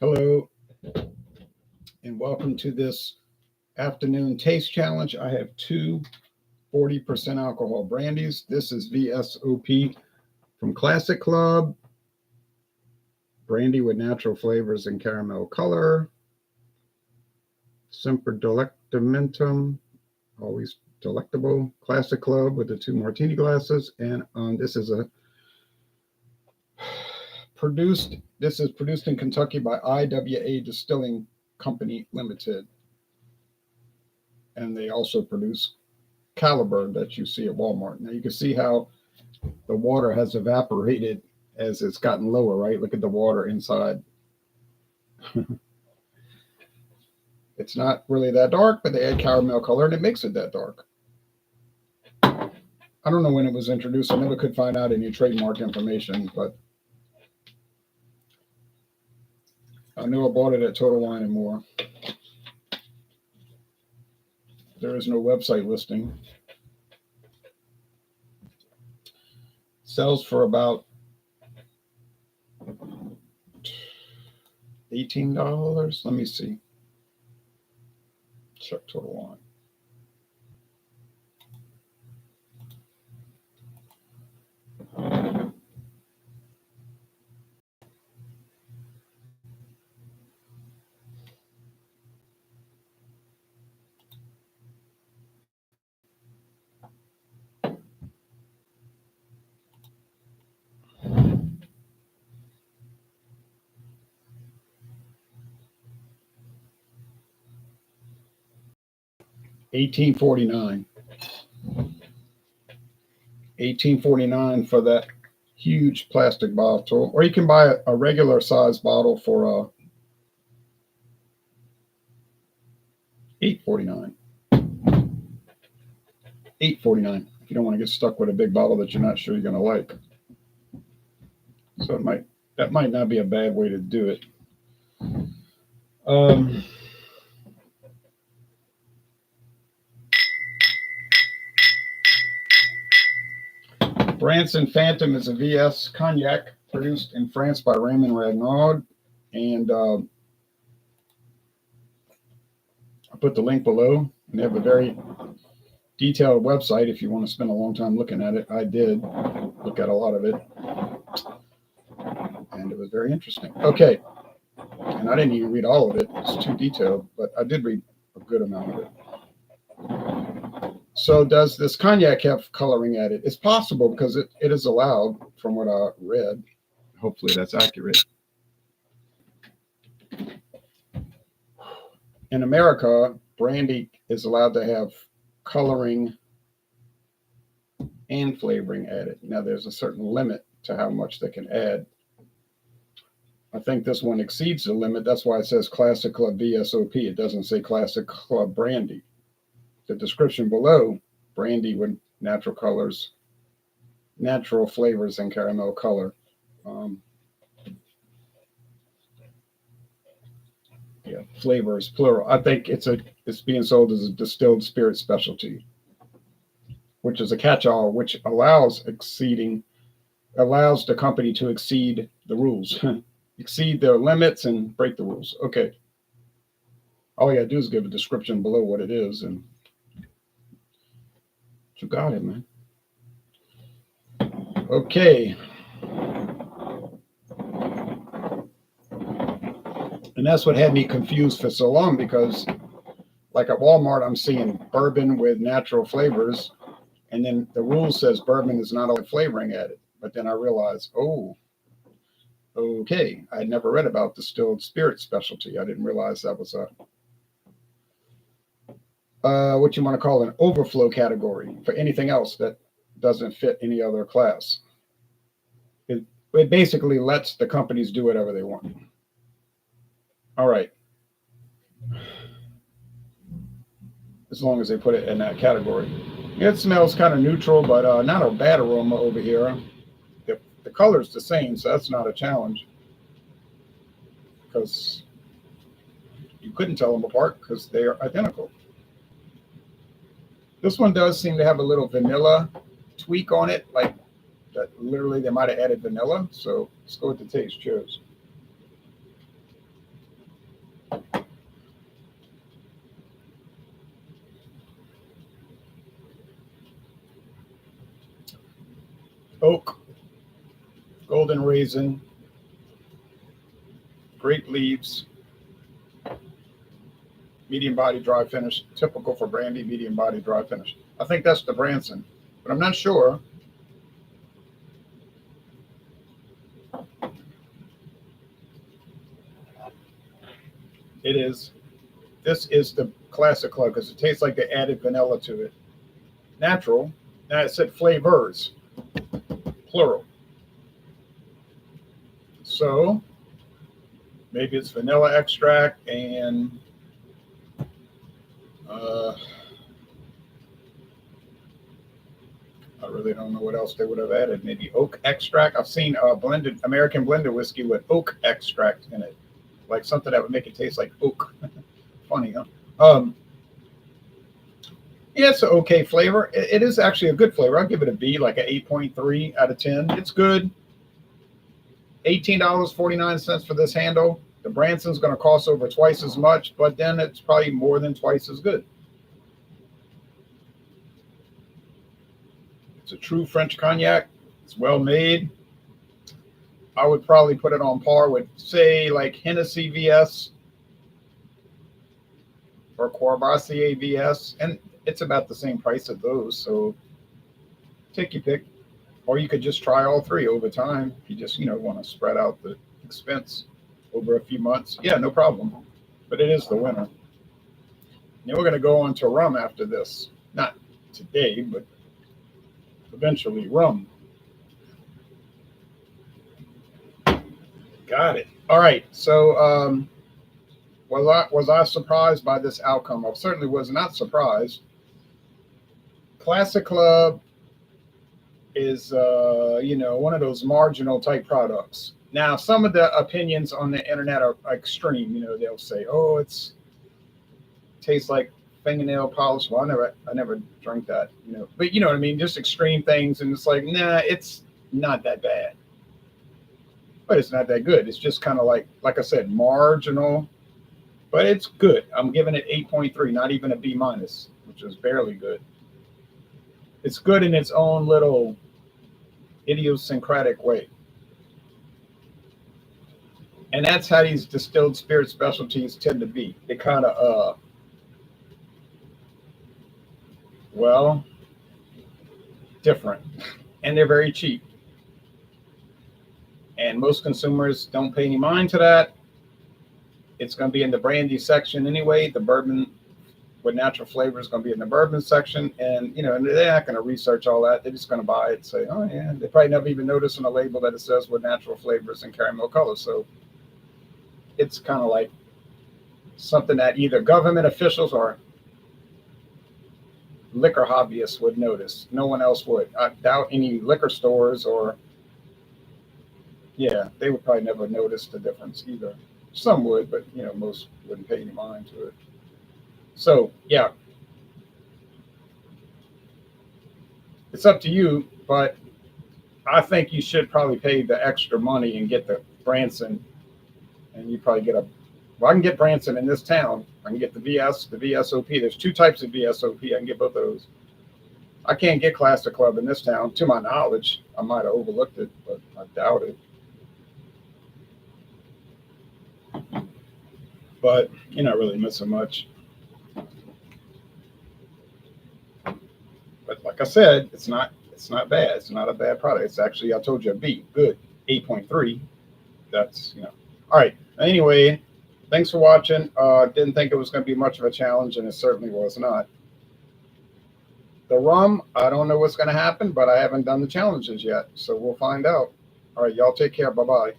Hello, and welcome to this afternoon taste challenge. I have two 40% alcohol brandies. This is V.S.O.P from Classic Club, brandy with natural flavors and caramel color. Semper Delectamentum, always delectable. Classic Club with the two martini glasses, and this is produced in Kentucky by IWA Distilling Company Limited, and they also produce Caliber that you see at Walmart. Now you can see how the water has evaporated as it's gotten lower, right? Look at the water inside. It's not really that dark, but they add caramel color and it makes it that dark. I don't know when it was introduced. I never could find out any trademark information, but I knew I bought it at Total Wine & More. There is no website listing. Sells for about $18. Let me see. Check Total Wine. $18.49. $18.49 for that huge plastic bottle, or you can buy a regular size bottle for $8.49. $8.49 if you don't want to get stuck with a big bottle that you're not sure you're going to like. So that might not be a bad way to do it. Branson Phantom is a V.S. Cognac produced in France by Raymon Ragnaud, and I put the link below. And they have a very detailed website if you want to spend a long time looking at it. I did look at a lot of it, and it was very interesting. Okay, and I didn't even read all of it. It's too detailed, but I did read a good amount of it. So does this cognac have coloring added? It's possible because it is allowed from what I read. Hopefully that's accurate. In America, brandy is allowed to have coloring and flavoring added. Now there's a certain limit to how much they can add. I think this one exceeds the limit. That's why it says Classic Club V.S.O.P. It doesn't say Classic Club Brandy. The description below, brandy with natural colors, natural flavors, and caramel color. Yeah, flavors plural. I think it's being sold as a distilled spirit specialty, which is a catch-all, which allows the company to exceed the rules, exceed their limits, and break the rules. Okay. All you gotta do is give a description below what it is, and you got it, man. Okay. And that's what had me confused for so long, because like at Walmart, I'm seeing bourbon with natural flavors, and then the rule says bourbon is not only flavoring added. But then I realized, oh, okay. I had never read about distilled spirit specialty. I didn't realize that was what you want to call an overflow category for anything else that doesn't fit any other class. It basically lets the companies do whatever they want. All right. As long as they put it in that category. It smells kind of neutral, but not a bad aroma over here. The color's the same, so that's not a challenge, because you couldn't tell them apart because they are identical. This one does seem to have a little vanilla tweak on it, like that literally they might have added vanilla. So let's go with the taste. Cheers. Oak, golden raisin, grape leaves, medium body dry finish, typical for brandy, medium body dry finish. I think that's the Branson, but I'm not sure. It is. This is the classic club because it tastes like they added vanilla to it. Natural. Now it said flavors, plural. So maybe it's vanilla extract and I really don't know what else they would have added. Maybe oak extract. I've seen blended American blended whiskey with oak extract in it, like something that would make it taste like oak. Funny, huh? Yeah, it's an okay flavor. It is actually a good flavor. I'll give it a B, like an 8.3 out of 10. It's good. $18.49 for this handle. The Branson's going to cost over twice as much, but then it's probably more than twice as good. It's a true French cognac. It's well made. I would probably put it on par with, say, like Hennessy V.S. or Courvoisier V.S. And it's about the same price of those. So take your pick. Or you could just try all three over time. If you just, want to spread out the expense over a few months. Yeah, no problem. But it is the winner. Then we're going to go on to rum after this. Not today, but eventually rum. Got it. All right. So was I surprised by this outcome? I certainly was not surprised. Classic Club is one of those marginal type products. Now, some of the opinions on the internet are extreme. They'll say, "Oh, it tastes like fingernail polish." Well, I never drank that. But you know what I mean. Just extreme things, and it's like, nah, it's not that bad, but it's not that good. It's just kind of like I said, marginal, but it's good. I'm giving it 8.3, not even a B minus, which is barely good. It's good in its own little idiosyncratic way. And that's how these distilled spirit specialties tend to be. They kind of, different. And they're very cheap. And most consumers don't pay any mind to that. It's going to be in the brandy section anyway. The bourbon with natural flavor is going to be in the bourbon section. And, and they're not going to research all that. They're just going to buy it and say, oh, yeah. They probably never even notice on the label that it says with natural flavors and caramel color. So it's kind of like something that either government officials or liquor hobbyists would notice. No one else would. I doubt any liquor stores they would probably never notice the difference either. Some would, but, most wouldn't pay any mind to it. So, yeah. It's up to you, but I think you should probably pay the extra money and get the Branson. And you probably get I can get Branson in this town. I can get the V.S.O.P. There's two types of V.S.O.P. I can get both of those. I can't get Classic Club in this town, to my knowledge. I might have overlooked it, but I doubt it. But you're not really missing much. But like I said, it's not bad. It's not a bad product. It's actually, I told you, a B. Good. 8.3. That's, All right. Anyway, thanks for watching. Didn't think it was going to be much of a challenge, and it certainly was not. The rum, I don't know what's going to happen, but I haven't done the challenges yet, so we'll find out. All right, y'all take care. Bye-bye.